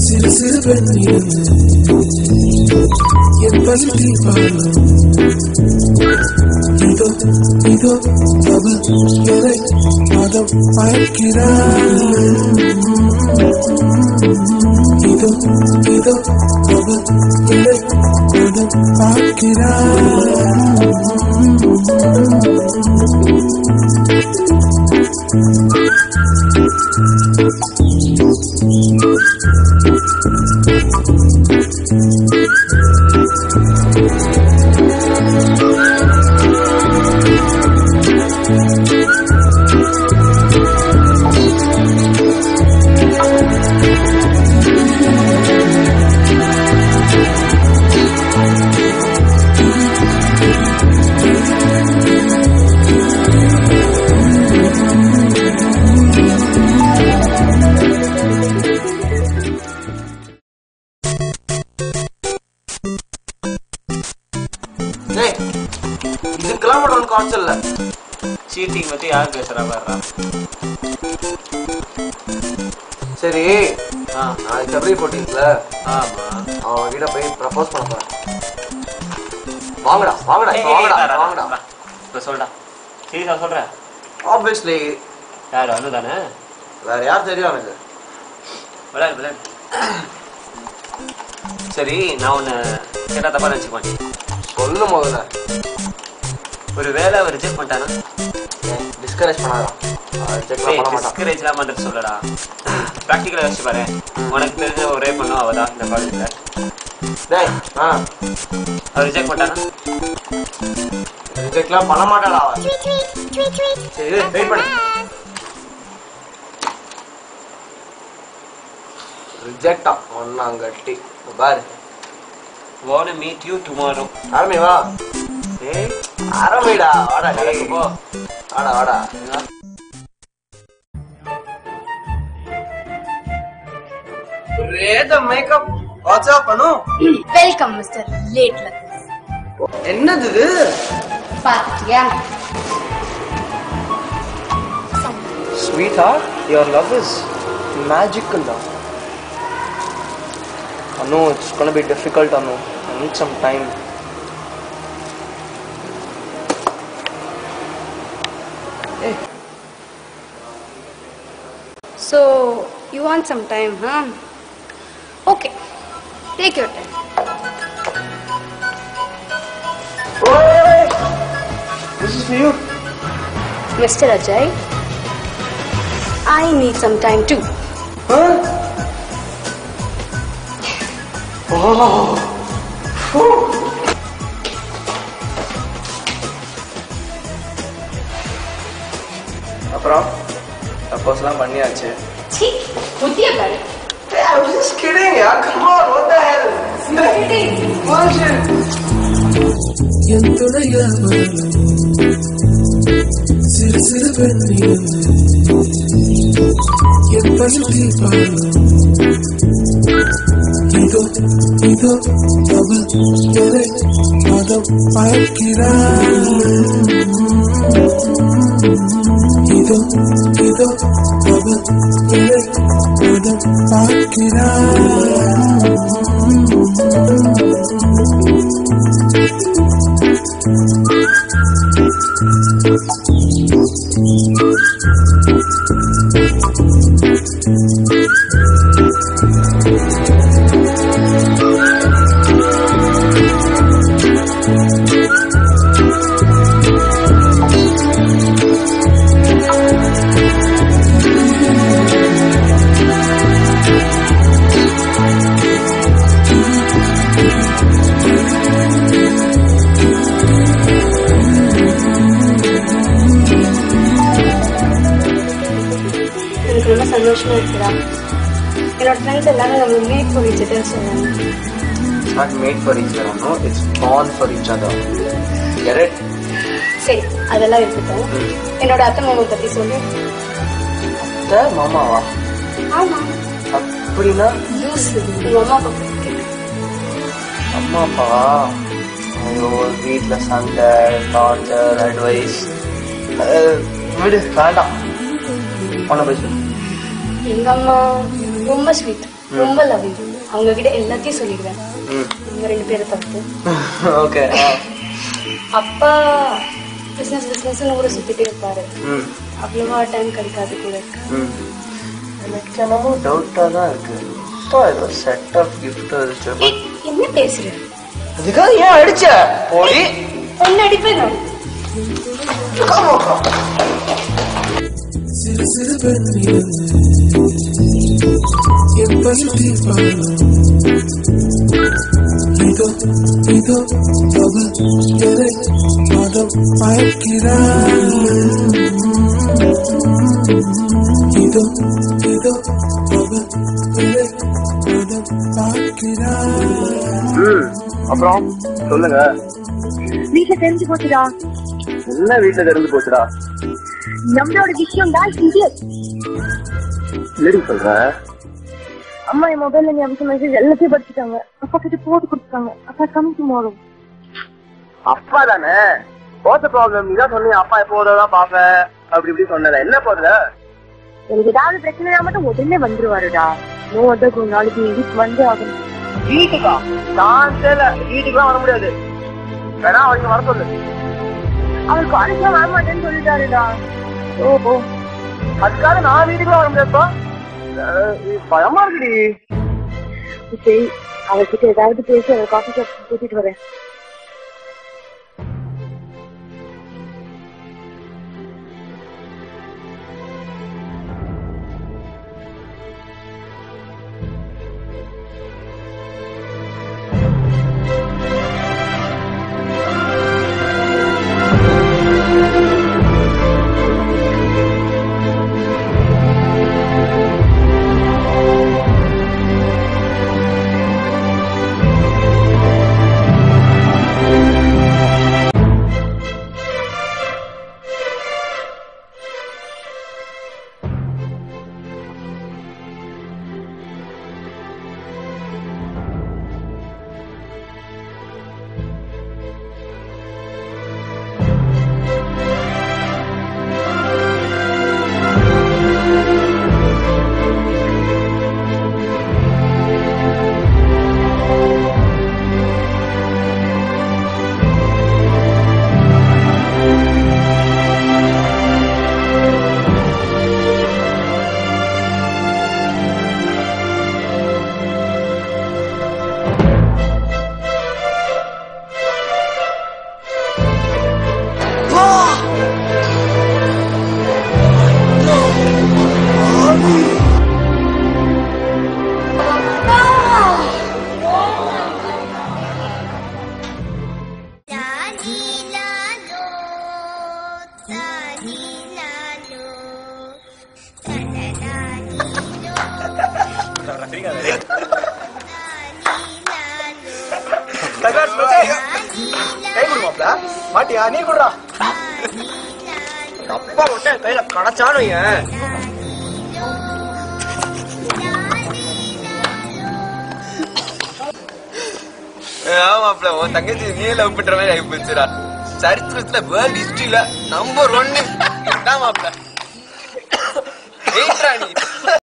சிறு சிறு வெண்ணில் என் பசி தீபாவளி இதோ இதோ அவள் எதை மதம் பார்க்கிறாள் இதோ இதோ அவள் எதை மதம் பார்க்கிறாள் சீட்டிங் பத்தி யார் பேசுறா பாரு. சரி நாளைக்கு ஃபெப்ரவரி 14th ஆமா அவன் கிட்ட போய் ப்ரப்போஸ் பண்ண போறேன். வாங்கடா வாங்கடா வாங்கடா வாங்கடா இப்ப சொல்டா. சீரியஸா சொல்றேன்? ஆப்வியஸ்லி. யார் வந்து தானே? வேற யார் தெரியும் எனக்கு? விளையாடு விளையாடு. சரி நான் உன்னை கேட்டா தப்பா நினைச்சுக்க மாட்டேன். சொல்லு முதல்ல. ஒரு வேலை அவர் ரிஜெக்ட் பண்ணிட்டானா? டிஸ்கரேஜ் பண்ணாதான். டிஸ்கரேஜ்லாம் பண்றது சொல்லடா. ப்ராக்டிக்கலா யோசிச்சு பாரு. உனக்கு தெரிஞ்ச ஒரே பொண்ணும் அவதான் இந்த காலேஜ்ல. டேய் அவர் ரிஜெக்ட் பண்ணிட்டானா? ரிஜெக்ட்லாம் பண்ண மாட்டாடா அவ. சரி வெயிட் பண்ணு. ரிஜெக்டா ஒண்ணாங்கட்டி பாரு. wanna meet you tomorrow. ஆரம்பி வா. ஏய் ஆரம்பிடா. வாடா டேய் போ. வாடா வாடா. Red makeup. What's up Anu? Welcome Mr. Late Luggers. என்னது இது? பாத்தியா? Sweetheart, your love is magical now. Anu, it's gonna be difficult Anu. I need some time. Hey. So, you want some time, huh? Okay, take your time. Hey! This is for you. Mr. Ajay, I need some time too. Huh? Oh. அப்புறம் தப்போஸ்லாம் பண்ணியாச்சு. C புதிய பாரு. I was just kidding, yaar. Come on, what the hell? Bullshit. சிறு சிறு வெண்ணில் என் பசி தீபாவளி இதோ இதோ அவள் எதை மதம் பார்க்கிறாள் இதோ இதோ அவள் எதை மதம் பார்க்கிறாள் சந்தோஷமா இருக்குதா? என்னோட ஃப்ரெண்ட்ஸ் எல்லாரும் நம்ம மேட் ஃபார் ஈச் அதர் சொன்னாங்க. It's not made for each other, no. It's born for each other. Get it? சரி, அதெல்லாம் இருக்கட்டும். என்னோட அத்தை மாமா பத்தி சொல்லு. அத்தை மாமாவா? ஆமா. அப்படின்னா யூஸ் உங்க அம்மா அப்பா பத்தி. அம்மா அப்பாவா? ஐயோ வீட்டுல சண்டை, டார்ச்சர், அட்வைஸ். விடு வேண்டாம். உன்னை போய் சொல்லு. எங்க அம்மா ரொம்ப ஸ்வீட், ரொம்ப லவ்விங். அவங்க கிட்ட எல்லாத்தையும் சொல்லிடுவேன். அவங்க 2 பேரை தப்பு. ஓகே. அப்பா பிசினஸ் கூட சுத்திட்டே இருப்பாரு. அவ்வளவா டைம் கிடைக்காது கூட. எனக்கு என்னமோ டவுட்டா தான் இருக்கு. ஏதோ செட் ஆஃப் கிஃப்ட் என்ன பேசுற? அதுக்காக ஏன் அடிச்ச? போடி ஒன்னு அடிப்பேன். சிறு சிறு பெண்ணிலிருந்து என் பசுதி இதோ இதோ அவள் எதை மதம் பார்க்கிறாள். இதோ இதோ அவள் எதை மதம் பார்க்கிறாள். அப்புறம் சொல்லுங்க. வீட்டுல தெரிஞ்சு போச்சுடா. என்ன வீட்டுல தெரிஞ்சு போச்சுடா? நம்மளோட விஷயம் தான் இது. இல்லடி சொல்ற. அம்மா என் மொபைல்ல நீ அமிச்ச மெசேஜ் எல்லாத்தையும் படிச்சுட்டாங்க. அப்பா கிட்ட போட்டு கொடுத்துட்டாங்க. அப்பா கமிங் டுமாரோ. அப்பா தானே போட்ட ப்ராப்ளம். நீதான் சொன்னீங்க அப்பா எப்போதான் பாப்ப அப்படி இப்படி சொன்னல. என்ன போதுல எனக்கு ஏதாவது பிரச்சனைனா மட்டும் உடனே வந்துருவாருடா. No other go. நாளைக்கு வீட்டுக்கு வந்து ஆகணும். வீட்டுக்கா? நான் தெரியல. வீட்டுக்குலாம் வர முடியாது. வேணா அவங்க வர சொல்லு. அவர் காலேஜ்லாம் வர மாட்டேன்னு சொல்லிட்டாருடா. ஓஹோ, அதுக்காக நான் வீட்டுக்குலாம் வர முடியாதுப்பா. பயமா இருக்குடி. சரி, அவர்கிட்ட ஏதாவது பேசி அவர் காஃபி ஷாப் கூட்டிட்டு வரேன். மாட்டியா? நீ குடுறா. அப்பா மட்டும் கையில கடைச்சானு. ஆமாப்ல, உன் தங்கச்சி நீ லவ் பண்ற மாதிரி ஆகி போச்சுடா. சரித்திரத்துல வேர்ல்ட் ஹிஸ்டரியில நம்பர் 1 மாப்ல. நீ